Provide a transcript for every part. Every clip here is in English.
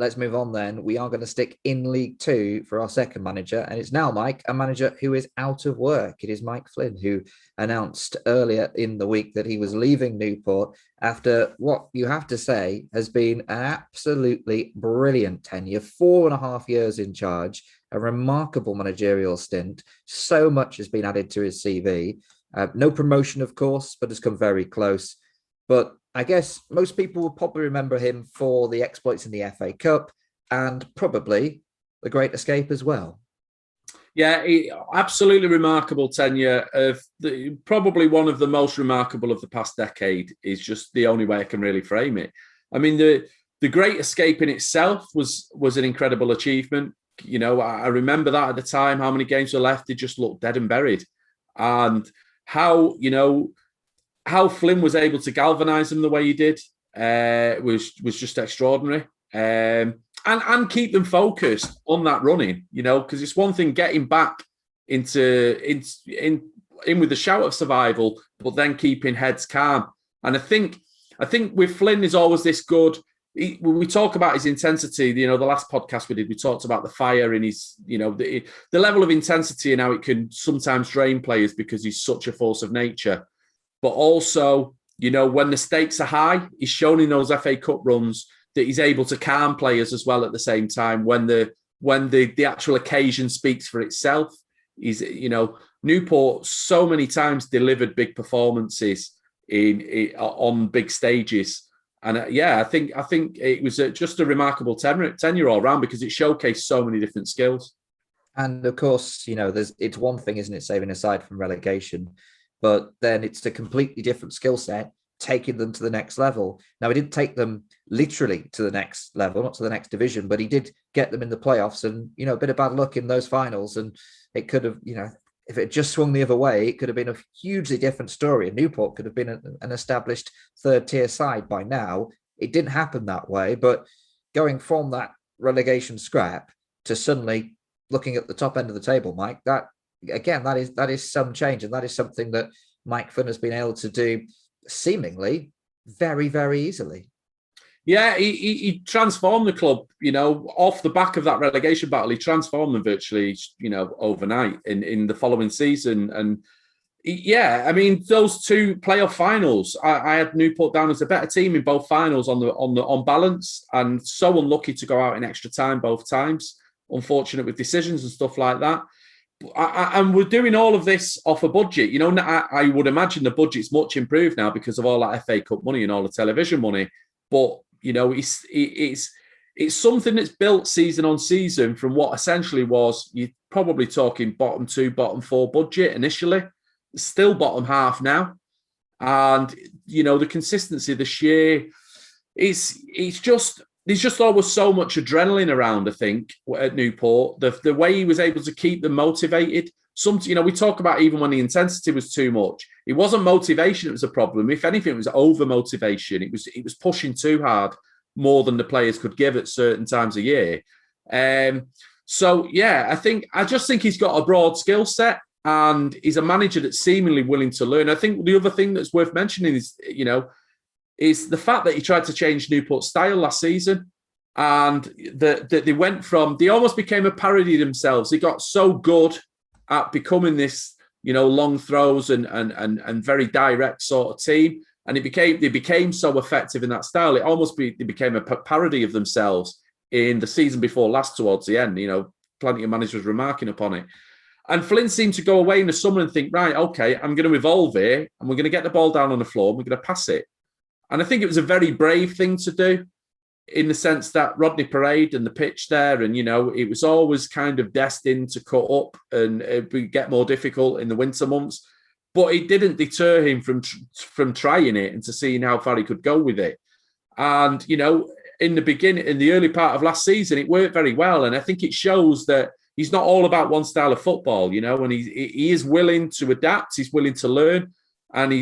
let's move on then. We are going to stick in League Two for our second manager. And it's now, Mike, a manager who is out of work. It is Mike Flynn, who announced earlier in the week that he was leaving Newport after what you have to say has been an absolutely brilliant tenure, 4.5 years in charge, a remarkable managerial stint. So much has been added to his CV. No promotion, of course, but has come very close. But I guess most people will probably remember him for the exploits in the FA Cup and probably the Great Escape as well. Yeah, absolutely remarkable tenure. Probably one of the most remarkable of the past decade is just the only way I can really frame it. I mean, the Great Escape in itself was an incredible achievement. You know, I remember that at the time, how many games were left, it just looked dead and buried. And how Flynn was able to galvanise them the way he did was just extraordinary. And keep them focused on that running, you know, because it's one thing getting back in with the shout of survival, but then keeping heads calm. And I think with Flynn is always this good. We talk about his intensity. You know, the last podcast we did, we talked about the fire in his, you know, the level of intensity and how it can sometimes drain players because he's such a force of nature. But also, you know, when the stakes are high, he's shown in those FA Cup runs that he's able to calm players as well at the same time when the actual occasion speaks for itself. He's, you know, Newport so many times delivered big performances on big stages. And I think it was just a remarkable tenure all around because it showcased so many different skills. And of course, you know, it's one thing, isn't it, saving aside from relegation, but then it's a completely different skill set, taking them to the next level. Now, he didn't take them literally to the next level, not to the next division, but he did get them in the playoffs and, you know, a bit of bad luck in those finals. And it could have, you know, if it just swung the other way, it could have been a hugely different story. And Newport could have been an established third tier side by now. It didn't happen that way, but going from that relegation scrap to suddenly looking at the top end of the table, Mike, that is some change. And that is something that Mike Flynn has been able to do seemingly very, very easily. Yeah, he transformed the club, you know, off the back of that relegation battle. He transformed them virtually, you know, overnight in the following season. And yeah, I mean, those two playoff finals, I had Newport down as a better team in both finals on balance, and so unlucky to go out in extra time both times. Unfortunate with decisions and stuff like that. And we're doing all of this off a budget. You know, I would imagine the budget's much improved now because of all that FA Cup money and all the television money. But, you know, it's something that's built season on season from what essentially was, you're probably talking bottom 2, bottom 4 budget initially. Still bottom half now. And, you know, the consistency this year, it's just... There's just always so much adrenaline around, I think, at Newport. The way he was able to keep them motivated. You know, we talk about even when the intensity was too much. It wasn't motivation that was a problem. If anything, it was over motivation. It was pushing too hard, more than the players could give at certain times of year. So yeah, I just think he's got a broad skill set, and he's a manager that's seemingly willing to learn. I think the other thing that's worth mentioning is, you know, is the fact that he tried to change Newport's style last season, and that they almost became a parody themselves. They got so good at becoming this, you know, long throws and very direct sort of team, and they became so effective in that style. They became a parody of themselves in the season before last towards the end. You know, plenty of managers remarking upon it. And Flynn seemed to go away in the summer and think, right, okay, I'm going to evolve here, and we're going to get the ball down on the floor, and we're going to pass it. And I think it was a very brave thing to do, in the sense that Rodney Parade and the pitch there, and, you know, it was always kind of destined to cut up and it would get more difficult in the winter months. But it didn't deter him from trying it and to seeing how far he could go with it. And, you know, in the early part of last season, it worked very well. And I think it shows that he's not all about one style of football, you know, and he is willing to adapt. He's willing to learn. And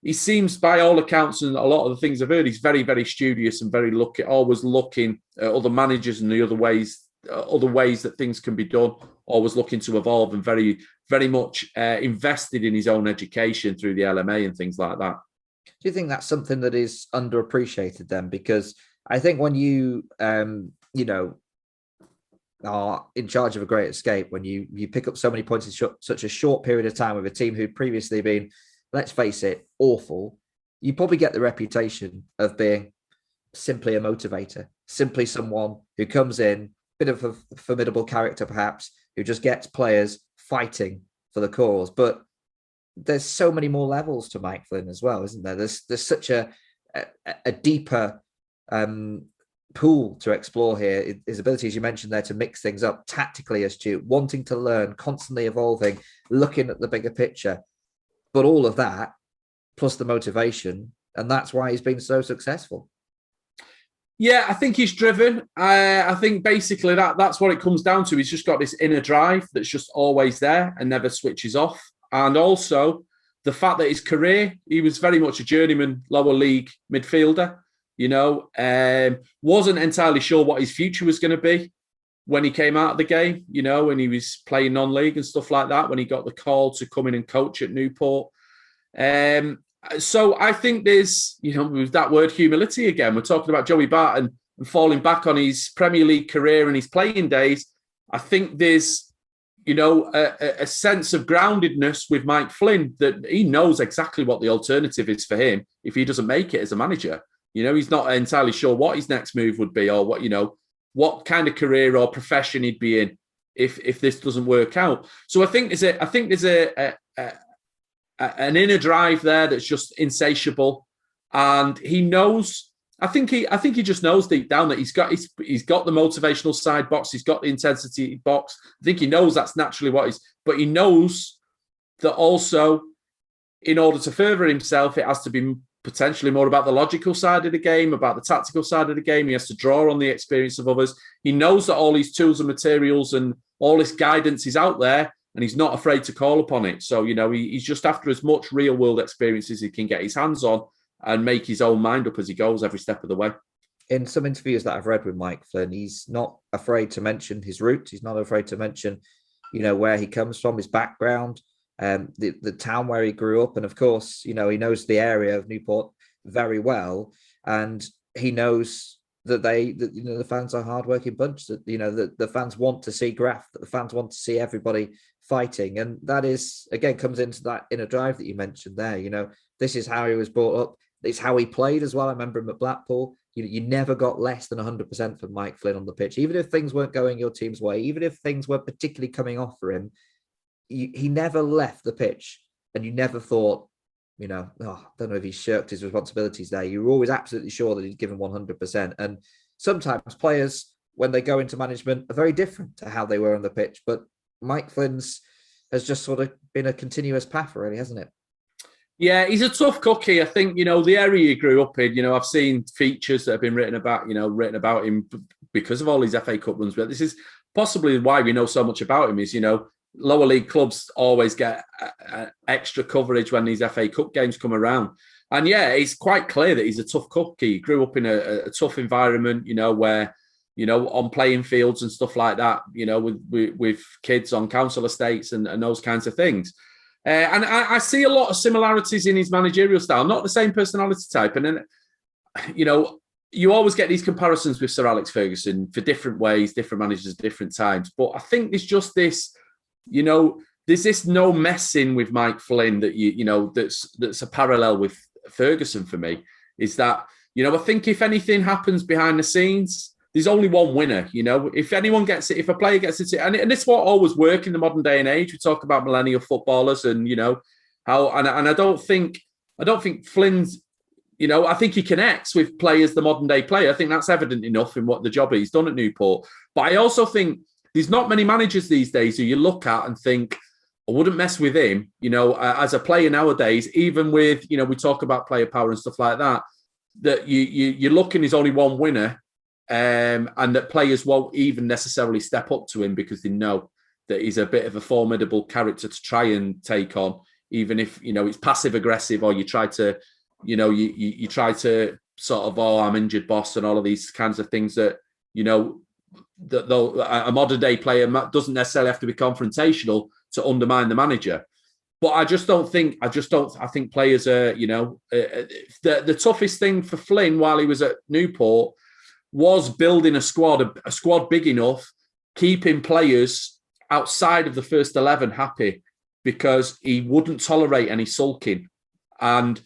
he seems, by all accounts and a lot of the things I've heard, he's very, very studious and always looking at other managers and the other ways that things can be done, always looking to evolve, and very, very much invested in his own education through the LMA and things like that. Do you think that's something that is underappreciated then? Because I think when you, are in charge of a great escape, when you pick up so many points in such a short period of time with a team who'd previously been, let's face it, awful, you probably get the reputation of being simply a motivator, simply someone who comes in, bit of a formidable character perhaps, who just gets players fighting for the cause. But there's so many more levels to Mike Flynn as well, isn't there? There's such a deeper pool to explore here. His ability, as you mentioned there, to mix things up, tactically astute, wanting to learn, constantly evolving, looking at the bigger picture. But all of that, plus the motivation, and that's why he's been so successful. Yeah, I think he's driven. I think basically that's what it comes down to. He's just got this inner drive that's just always there and never switches off. And also the fact that his career, he was very much a journeyman lower league midfielder, wasn't entirely sure what his future was going to be when he came out of the game, when he was playing non-league and stuff like that, when he got the call to come in and coach at Newport. So I think there's, with that word humility again, we're talking about Joey Barton and falling back on his Premier League career and his playing days. I think there's, a sense of groundedness with Mike Flynn that he knows exactly what the alternative is for him if he doesn't make it as a manager. He's not entirely sure what his next move would be or what kind of career or profession he'd be in if this doesn't work out. So I think there's an inner drive there that's just insatiable, and he knows. I think he just knows deep down that he's got the motivational side box, he's got the intensity box. I think he knows that's naturally what but he knows that also, in order to further himself, it has to be potentially more about the logical side of the game, about the tactical side of the game. He has to draw on the experience of others. He knows that all these tools and materials and all this guidance is out there, and he's not afraid to call upon it. So, he's just after as much real world experience as he can get his hands on and make his own mind up as he goes every step of the way. In some interviews that I've read with Mike Flynn, he's not afraid to mention his roots. He's not afraid to mention, where he comes from, his background, the town where he grew up. And of course, he knows the area of Newport very well. And he knows that the fans are a hardworking bunch, that, the fans want to see graft, that the fans want to see everybody fighting. And that is, again, comes into that inner drive that you mentioned there. This is how he was brought up. It's how he played as well. I remember him at Blackpool. You never got less than 100% from Mike Flynn on the pitch. Even if things weren't going your team's way, even if things weren't particularly coming off for him, he never left the pitch. And you never thought, I don't know if he shirked his responsibilities there. You were always absolutely sure that he'd given 100%. And sometimes players, when they go into management, are very different to how they were on the pitch. But Mike Flynn's has just sort of been a continuous path, really, hasn't it? Yeah, he's a tough cookie. I think, the area he grew up in, I've seen features that have been written about him because of all these FA Cup runs. But this is possibly why we know so much about him is, lower league clubs always get extra coverage when these FA Cup games come around. And yeah, it's quite clear that he's a tough cookie. He grew up in a tough environment, where, on playing fields and stuff like that, with kids on council estates and those kinds of things. And I see a lot of similarities in his managerial style, not the same personality type. And then, you always get these comparisons with Sir Alex Ferguson for different ways, different managers at different times. But I think there's just this, there's this no messing with Mike Flynn that that's a parallel with Ferguson for me. Is that, I think if anything happens behind the scenes, there's only one winner. If anyone gets it, if a player gets it, and this won't always work in the modern day and age. We talk about millennial footballers and how, and I don't think Flynn's, I think he connects with players, the modern day player. I think that's evident enough in what the job he's done at Newport. But I also think there's not many managers these days who you look at and think, I wouldn't mess with him, as a player nowadays, even with, we talk about player power and stuff like that, that you're looking, there's only one winner. And that players won't even necessarily step up to him because they know that he's a bit of a formidable character to try and take on, even if, it's passive aggressive or you try to, you try to sort of, I'm injured boss and all of these kinds of things that, that though a modern day player doesn't necessarily have to be confrontational to undermine the manager. But I think players are, the toughest thing for Flynn while he was at Newport was building a squad big enough, keeping players outside of the first 11 happy, because he wouldn't tolerate any sulking. And,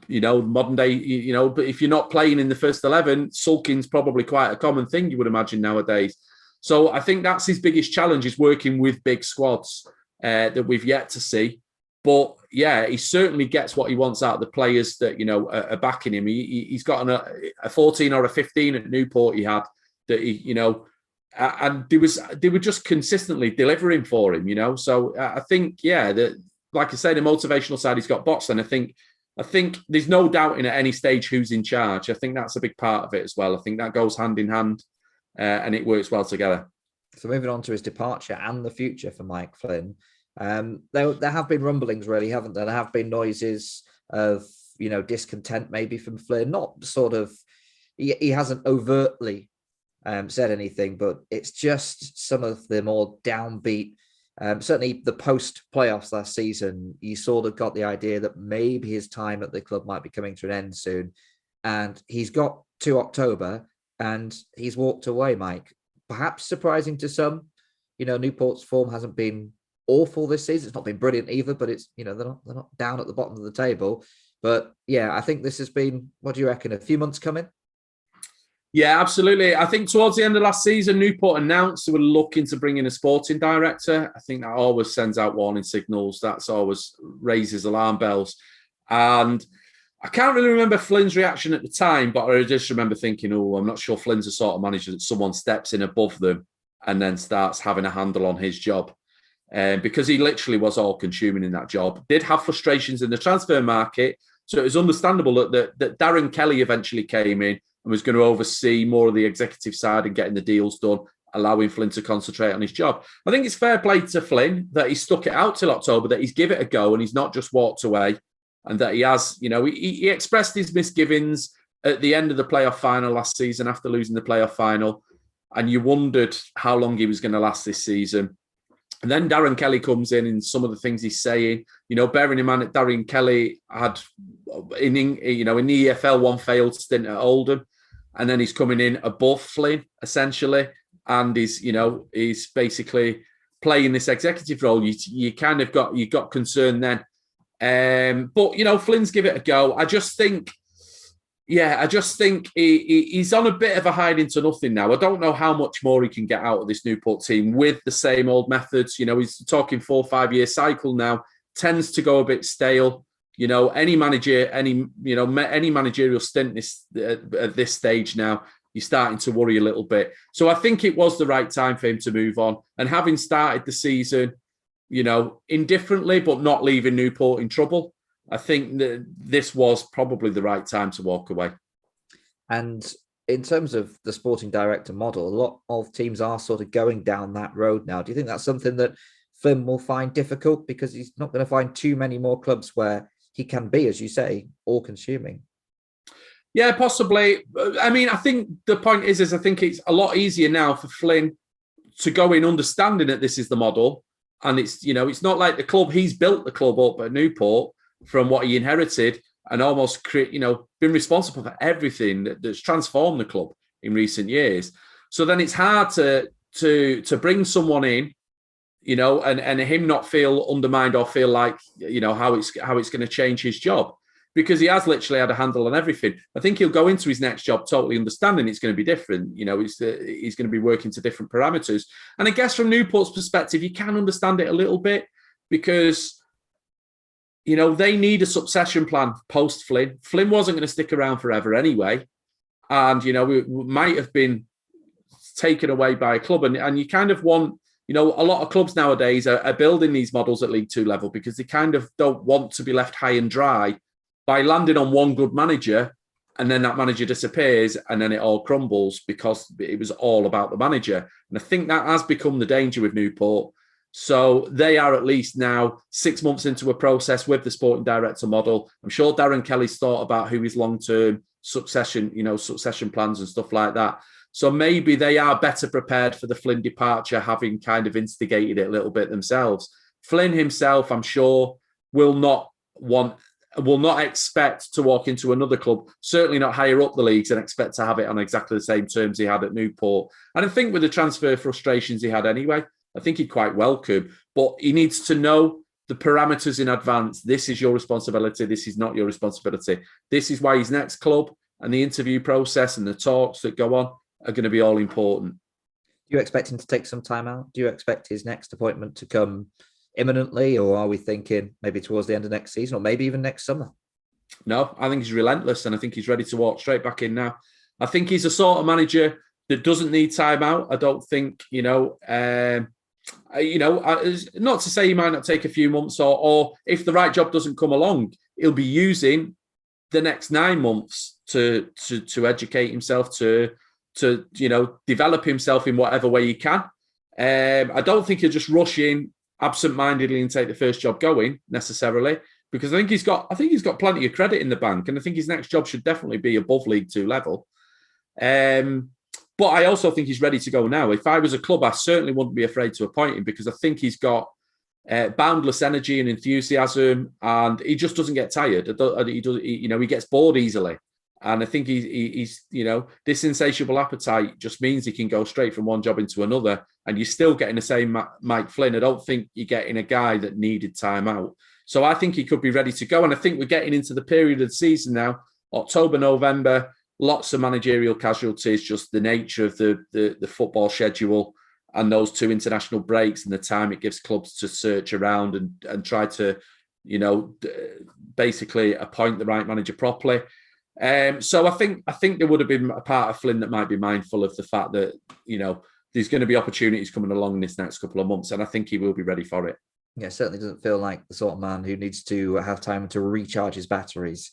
modern day, but if you're not playing in the first 11, sulking's probably quite a common thing, you would imagine, nowadays. So I think that's his biggest challenge, is working with big squads that we've yet to see. But yeah, he certainly gets what he wants out of the players that, are backing him. He's got a 14 or a 15 at Newport he had that and they were just consistently delivering for him, So I think, that, like I say, the motivational side, he's got bots. And I think there's no doubting at any stage who's in charge. I think that's a big part of it as well. I think that goes hand in hand and it works well together. So moving on to his departure and the future for Mike Flynn. There have been rumblings, really, haven't there? There have been noises of, discontent maybe from Flynn. Not sort of, he hasn't overtly said anything, but it's just some of the more downbeat. Certainly the post-playoffs last season, you sort of got the idea that maybe his time at the club might be coming to an end soon. And he's got to October and he's walked away, Mike. Perhaps surprising to some. Newport's form hasn't been awful this season. It's not been brilliant either, but it's, they're not down at the bottom of the table. But yeah, I think this has been, what do you reckon, a few months coming? Yeah, absolutely. I think towards the end of last season, Newport announced they were looking to bring in a sporting director. I think that always sends out warning signals. That's always raises alarm bells. And I can't really remember Flynn's reaction at the time, but I just remember thinking, I'm not sure Flynn's the sort of manager that someone steps in above them and then starts having a handle on his job. Because he literally was all-consuming in that job. Did have frustrations in the transfer market, so it was understandable that Darren Kelly eventually came in and was going to oversee more of the executive side and getting the deals done, allowing Flynn to concentrate on his job. I think it's fair play to Flynn that he stuck it out till October, that he's give it a go and he's not just walked away, and that he has, he expressed his misgivings at the end of the playoff final last season after losing the playoff final, and you wondered how long he was going to last this season. And then Darren Kelly comes in and some of the things he's saying, bearing in mind that Darren Kelly had, in the EFL, one failed stint at Oldham, and then he's coming in above Flynn, essentially, and he's basically playing this executive role. You kind of got concern then. But, Flynn's give it a go. I just think he's on a bit of a hide into nothing now. I don't know how much more he can get out of this Newport team with the same old methods. He's talking 4 or 5 year cycle now, tends to go a bit stale. Any manager, any managerial stint at this stage now, you're starting to worry a little bit. So I think it was the right time for him to move on. And having started the season, indifferently, but not leaving Newport in trouble, I think that this was probably the right time to walk away. And in terms of the sporting director model, a lot of teams are sort of going down that road now. Do you think that's something that Flynn will find difficult, because he's not going to find too many more clubs where he can be, as you say, all-consuming? Yeah, possibly. I mean, I think the point is I think it's a lot easier now for Flynn to go in understanding that this is the model. And it's, it's not like the club, he's built the club up at Newport from what he inherited and almost been responsible for everything that's transformed the club in recent years. So then it's hard to bring someone in, and him not feel undermined or feel like, how it's going to change his job, because he has literally had a handle on everything. I think he'll go into his next job totally understanding it's going to be different. He's going to be working to different parameters. And I guess from Newport's perspective, you can understand it a little bit, because they need a succession plan post Flynn. Flynn wasn't going to stick around forever anyway. And, we might have been taken away by a club. And you kind of want, a lot of clubs nowadays are building these models at League Two level because they kind of don't want to be left high and dry by landing on one good manager, and then that manager disappears and then it all crumbles because it was all about the manager. And I think that has become the danger with Newport. So they are at least now 6 months into a process with the sporting director model. I'm sure Darren Kelly's thought about who his long-term succession plans and stuff like that. So maybe they are better prepared for the Flynn departure, having kind of instigated it a little bit themselves. Flynn himself, I'm sure, will not want will not expect to walk into another club, certainly not higher up the leagues, and expect to have it on exactly the same terms he had at Newport. And I think with the transfer frustrations he had anyway, I think he'd quite welcome, but he needs to know the parameters in advance. This is your responsibility. This is not your responsibility. This is why his next club and the interview process and the talks that go on are going to be all important. Do you expect him to take some time out? Do you expect his next appointment to come imminently, or are we thinking maybe towards the end of next season, or maybe even next summer? No, I think he's relentless, and I think he's ready to walk straight back in now. I think he's a sort of manager that doesn't need time out. I don't think, not to say he might not take a few months, or if the right job doesn't come along, he'll be using the next 9 months to educate himself, to develop himself in whatever way he can. I don't think he'll just rush in absent-mindedly and take the first job going necessarily, because I think he's got plenty of credit in the bank, and I think his next job should definitely be above League Two level. But I also think he's ready to go now. If I was a club, I certainly wouldn't be afraid to appoint him, because I think he's got boundless energy and enthusiasm, and he just doesn't get tired. He gets bored easily. And I think he's this insatiable appetite just means he can go straight from one job into another, and you're still getting the same Mike Flynn. I don't think you're getting a guy that needed time out. So I think he could be ready to go. And I think we're getting into the period of the season now, October, November, lots of managerial casualties, just the nature of the football schedule and those 2 international breaks and the time it gives clubs to search around and try to, basically appoint the right manager properly. So I think there would have been a part of Flynn that might be mindful of the fact that, there's going to be opportunities coming along in this next couple of months, and I think he will be ready for it. Yeah, certainly doesn't feel like the sort of man who needs to have time to recharge his batteries.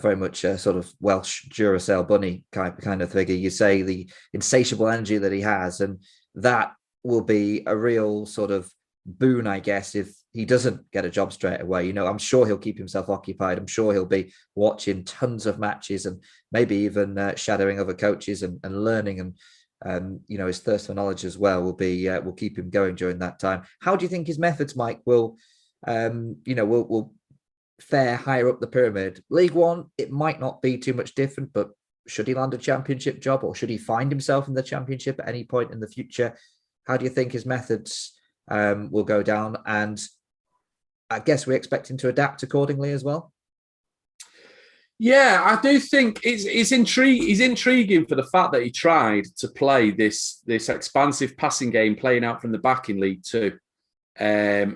Very much a sort of Welsh Duracell bunny kind of figure. You say the insatiable energy that he has, and that will be a real sort of boon, I guess, if he doesn't get a job straight away. I'm sure he'll keep himself occupied. I'm sure he'll be watching tons of matches and maybe even shadowing other coaches and learning. And his thirst for knowledge as well will keep him going during that time. How do you think his methods, Mike, will fare higher up the pyramid? League One, it might not be too much different, but should he land a championship job, or should he find himself in the championship at any point in the future? How do you think his methods will go down? And I guess we expect him to adapt accordingly as well. Yeah, I do think it's intriguing for the fact that he tried to play this expansive passing game, playing out from the back in League Two,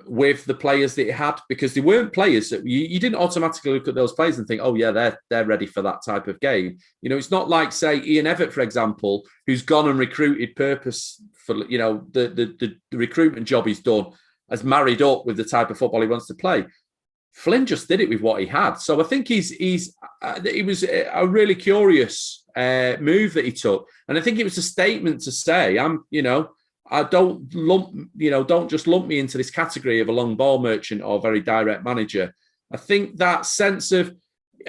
with the players that he had, because they weren't players that you didn't automatically look at those players and think, oh yeah, they're ready for that type of game. It's not like, say, Ian Evatt, for example, who's gone and recruited purpose for, the recruitment job he's done, has married up with the type of football he wants to play. Flynn just did it with what he had. So I think it was a really curious move that he took. And I think it was a statement to say, I don't just lump me into this category of a long ball merchant or very direct manager. I think that sense of,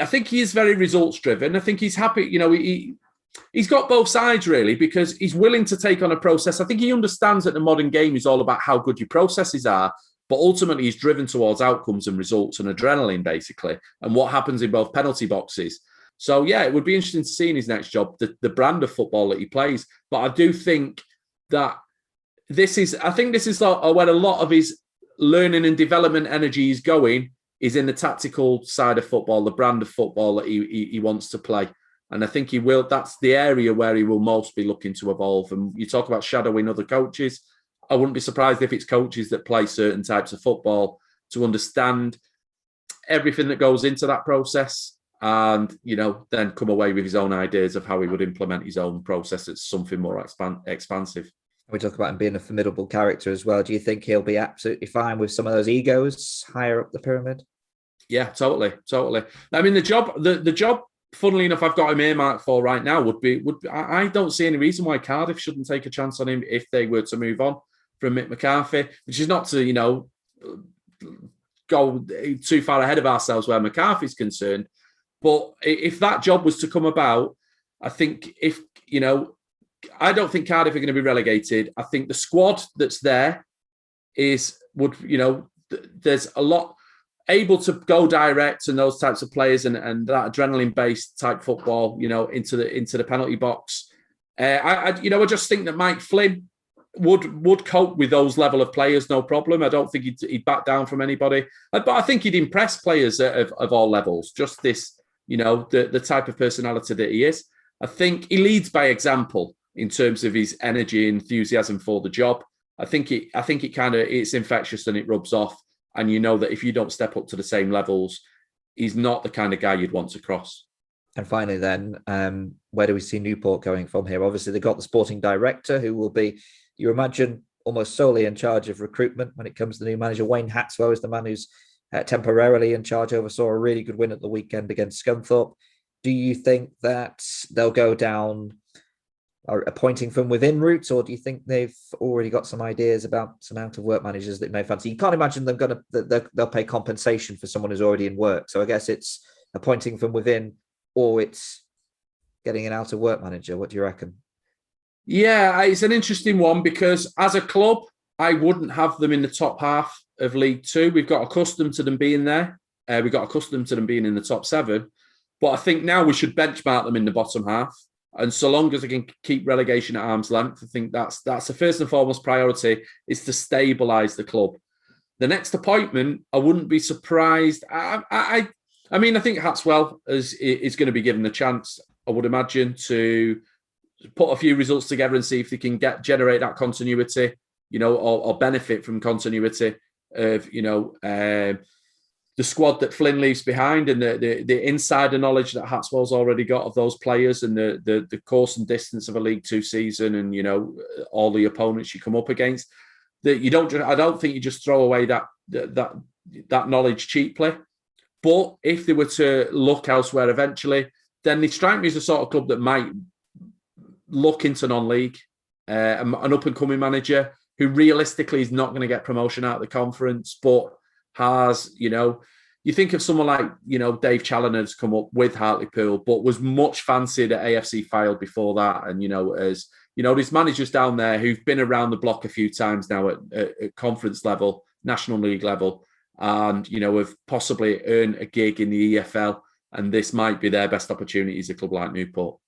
I think he is very results driven. I think he's happy, he's got both sides really, because he's willing to take on a process. I think he understands that the modern game is all about how good your processes are, but ultimately he's driven towards outcomes and results and adrenaline basically, and what happens in both penalty boxes. So yeah, it would be interesting to see in his next job, the brand of football that he plays. But I do think that this is where a lot of his learning and development energy is going, is in the tactical side of football, the brand of football that he wants to play. And I think he will. That's the area where he will most be looking to evolve. And you talk about shadowing other coaches. I wouldn't be surprised if it's coaches that play certain types of football to understand everything that goes into that process, and then come away with his own ideas of how he would implement his own process. It's something more expansive. We talk about him being a formidable character as well. Do you think he'll be absolutely fine with some of those egos higher up the pyramid? Yeah, totally. I mean, the job, funnily enough, I've got him earmarked for right now would be. I don't see any reason why Cardiff shouldn't take a chance on him if they were to move on from Mick McCarthy, which is not to go too far ahead of ourselves where McCarthy's concerned. But if that job was to come about, I think I don't think Cardiff are going to be relegated. I think the squad that's there there's a lot. able to go direct and those types of players and that adrenaline based type football, into the penalty box. I just think that Mike Flynn would cope with those level of players, no problem. I don't think he'd back down from anybody, but I think he'd impress players of all levels. Just this, the type of personality that he is. I think he leads by example in terms of his energy, enthusiasm for the job. I think it's infectious and it rubs off. And you know that if you don't step up to the same levels, he's not the kind of guy you'd want to cross. And finally, then, where do we see Newport going from here? Obviously, they've got the sporting director who will be, you imagine, almost solely in charge of recruitment when it comes to the new manager. Wayne Hatswell is the man who's temporarily in charge, oversaw a really good win at the weekend against Scunthorpe. Do you think that they'll go down appointing from within routes, or do you think they've already got some ideas about some out of work managers that may fancy? You can't imagine them they'll pay compensation for someone who's already in work. So I guess it's appointing from within, or it's getting an out of work manager. What do you reckon? Yeah, it's an interesting one because as a club, I wouldn't have them in the top half of League Two. We've got accustomed to them being there. We got accustomed to them being in the top 7. But I think now we should benchmark them in the bottom half. And so long as they can keep relegation at arm's length, I think that's the first and foremost priority, is to stabilise the club. The next appointment, I wouldn't be surprised. I mean, I think Hatswell is going to be given the chance, I would imagine, to put a few results together and see if they can generate that continuity, or benefit from continuity of, the squad that Flynn leaves behind and the insider knowledge that Hatswell's already got of those players and the course and distance of a League Two season and, all the opponents you come up against. That I don't think you just throw away that knowledge cheaply. But if they were to look elsewhere eventually, then they strike me as the sort of club that might look into non-league, an up-and-coming manager who realistically is not going to get promotion out of the conference, but has, you think of someone like, Dave Challoner's come up with Hartlepool, but was much fancied at AFC Fylde before that. And, as there's managers down there who've been around the block a few times now at conference level, National League level, and, have possibly earned a gig in the EFL. And this might be their best opportunity as a club like Newport.